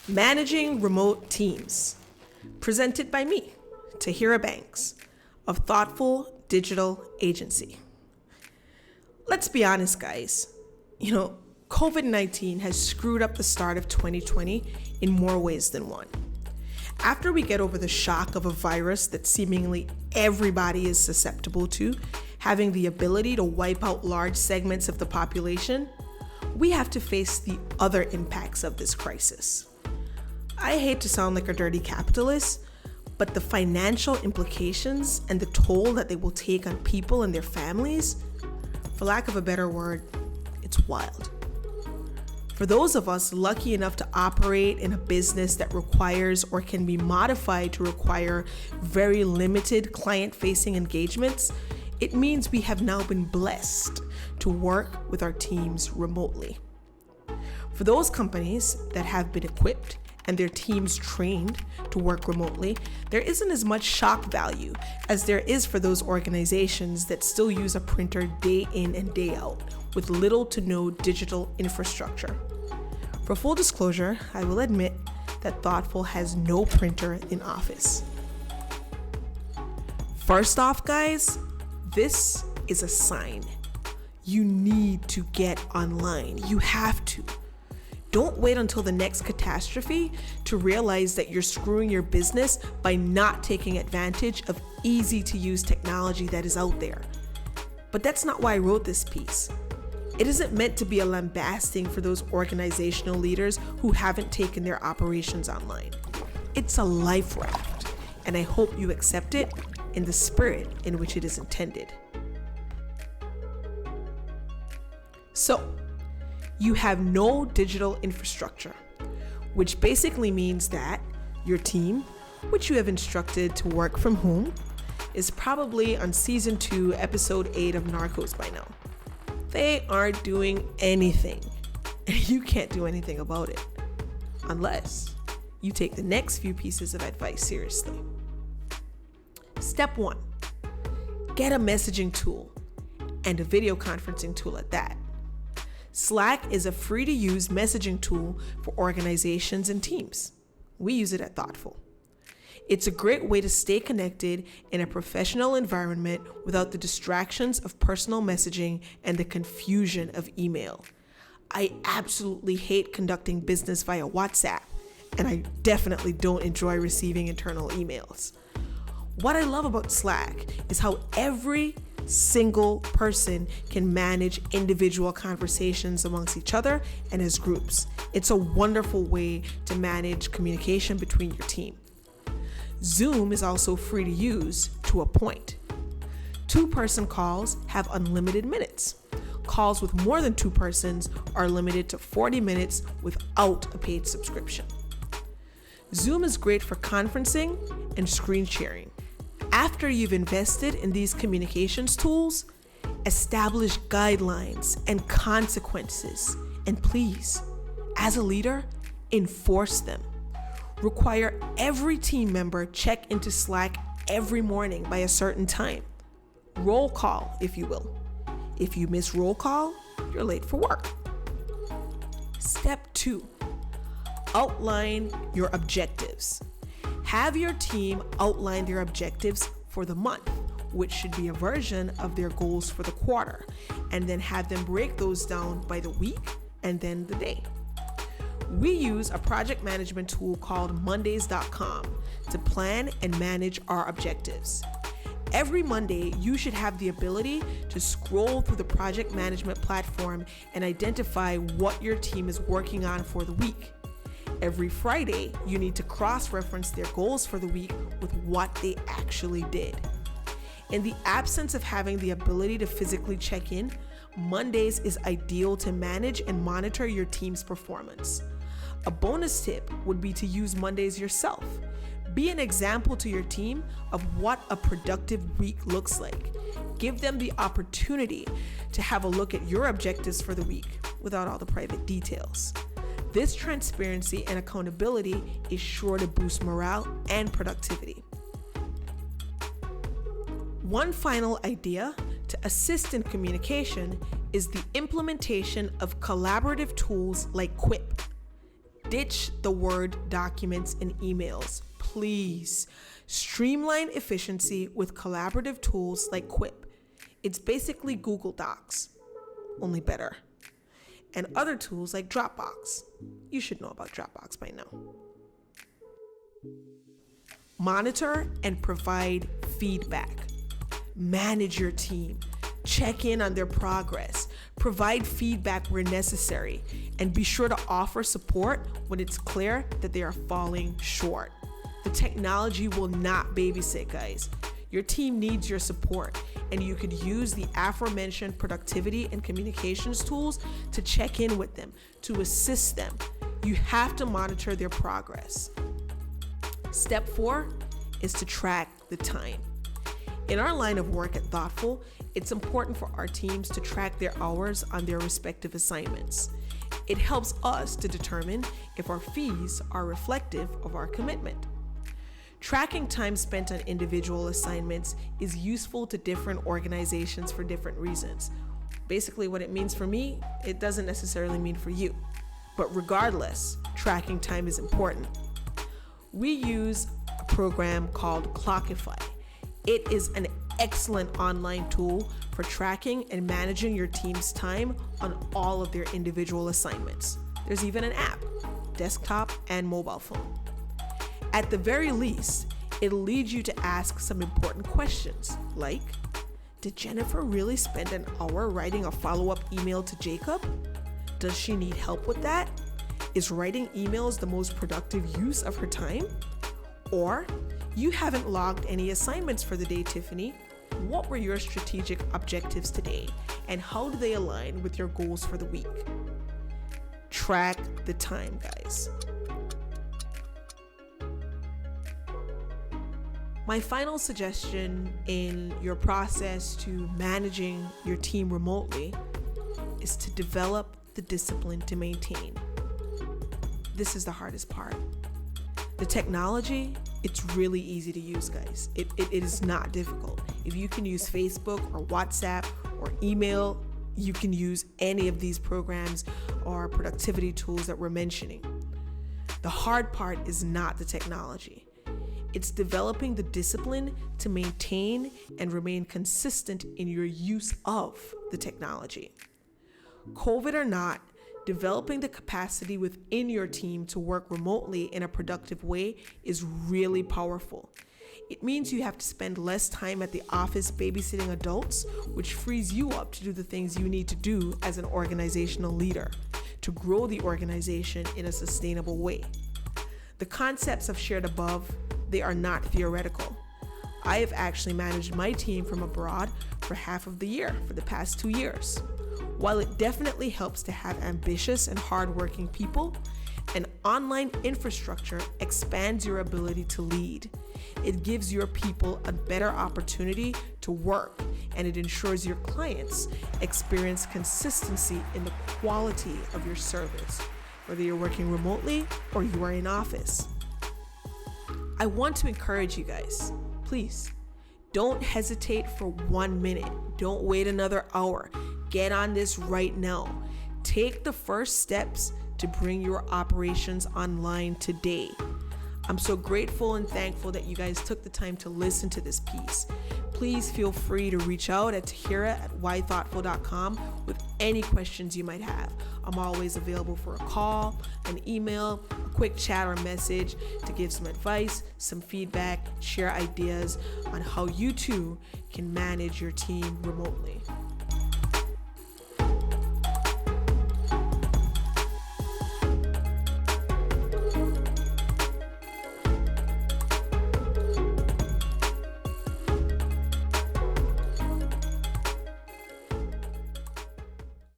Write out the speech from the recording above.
Managing Remote Teams, presented by me, Tahirah Banks, of Thoughtful Digital Agency. Let's be honest, guys. COVID-19 has screwed up the start of 2020 in more ways than one. After we get over the shock of a virus that seemingly everybody is susceptible to, having the ability to wipe out large segments of the population, we have to face the other impacts of this crisis. I hate to sound like a dirty capitalist, but the financial implications and the toll that they will take on people and their families, for lack of a better word, it's wild. For those of us lucky enough to operate in a business that requires or can be modified to require very limited client-facing engagements, it means we have now been blessed to work with our teams remotely. For those companies that have been equipped and their teams trained to work remotely, there isn't as much shock value as there is for those organizations that still use a printer day in and day out with little to no digital infrastructure. For full disclosure, I will admit that Thoughtful has no printer in office. First off, guys, this is a sign. You need to get online. You have to. Don't wait until the next catastrophe to realize that you're screwing your business by not taking advantage of easy-to-use technology that is out there. But that's not why I wrote this piece. It isn't meant to be a lambasting for those organizational leaders who haven't taken their operations online. It's a life raft, and I hope you accept it in the spirit in which it is intended. So, you have no digital infrastructure, which basically means that your team, which you have instructed to work from home, is probably on season 2, episode 8 of Narcos by now. They aren't doing anything, and you can't do anything about it, unless you take the next few pieces of advice seriously. Step 1, get a messaging tool, and a video conferencing tool at that. Slack is a free-to-use messaging tool for organizations and teams. We use it at Thoughtful. It's a great way to stay connected in a professional environment without the distractions of personal messaging and the confusion of email. I absolutely hate conducting business via WhatsApp, and I definitely don't enjoy receiving internal emails. What I love about Slack is how every single person can manage individual conversations amongst each other and as groups. It's a wonderful way to manage communication between your team. Zoom is also free to use to a point. 2-person calls have unlimited minutes. Calls with more than 2 persons are limited to 40 minutes without a paid subscription. Zoom is great for conferencing and screen sharing. After you've invested in these communications tools, establish guidelines and consequences, and please, as a leader, enforce them. Require every team member check into Slack every morning by a certain time. Roll call, if you will. If you miss roll call, you're late for work. Step 2, outline your objectives. Have your team outline their objectives for the month, which should be a version of their goals for the quarter, and then have them break those down by the week and then the day. We use a project management tool called Mondays.com to plan and manage our objectives. Every Monday, you should have the ability to scroll through the project management platform and identify what your team is working on for the week. Every Friday, you need to cross-reference their goals for the week with what they actually did. In the absence of having the ability to physically check in, Mondays is ideal to manage and monitor your team's performance. A bonus tip would be to use Mondays yourself. Be an example to your team of what a productive week looks like. Give them the opportunity to have a look at your objectives for the week without all the private details. This transparency and accountability is sure to boost morale and productivity. One final idea to assist in communication is the implementation of collaborative tools like Quip. Ditch the Word documents and emails, please. Streamline efficiency with collaborative tools like Quip. It's basically Google Docs, only better. And other tools like Dropbox. You should know about Dropbox by now. Monitor and provide feedback. Manage your team. Check in on their progress. Provide feedback where necessary. And be sure to offer support when it's clear that they are falling short. The technology will not babysit, guys. Your team needs your support, and you could use the aforementioned productivity and communications tools to check in with them, to assist them. You have to monitor their progress. Step 4 is to track the time. In our line of work at Thoughtful, it's important for our teams to track their hours on their respective assignments. It helps us to determine if our fees are reflective of our commitment. Tracking time spent on individual assignments is useful to different organizations for different reasons. Basically, what it means for me, it doesn't necessarily mean for you. But regardless, tracking time is important. We use a program called Clockify. It is an excellent online tool for tracking and managing your team's time on all of their individual assignments. There's even an app, desktop and mobile phone. At the very least, it'll lead you to ask some important questions like, did Jennifer really spend an hour writing a follow-up email to Jacob? Does she need help with that? Is writing emails the most productive use of her time? Or, you haven't logged any assignments for the day, Tiffany. What were your strategic objectives today, and how do they align with your goals for the week? Track the time, guys. My final suggestion in your process to managing your team remotely is to develop the discipline to maintain. This is the hardest part. The technology, it's really easy to use, guys. It is not difficult. If you can use Facebook or WhatsApp or email, you can use any of these programs or productivity tools that we're mentioning. The hard part is not the technology. It's developing the discipline to maintain and remain consistent in your use of the technology. COVID or not, developing the capacity within your team to work remotely in a productive way is really powerful. It means you have to spend less time at the office babysitting adults, which frees you up to do the things you need to do as an organizational leader to grow the organization in a sustainable way. The concepts I've shared above, they are not theoretical. I have actually managed my team from abroad for half of the year for the past 2 years. While it definitely helps to have ambitious and hardworking people, an online infrastructure expands your ability to lead. It gives your people a better opportunity to work, and it ensures your clients experience consistency in the quality of your service, whether you're working remotely or you are in office. I want to encourage you guys, please, don't hesitate for 1 minute. Don't wait another hour. Get on this right now. Take the first steps to bring your operations online today. I'm so grateful and thankful that you guys took the time to listen to this piece. Please feel free to reach out at tahirah@whythoughtful.com with any questions you might have. I'm always available for a call, an email, a quick chat or message to give some advice, some feedback, share ideas on how you too can manage your team remotely.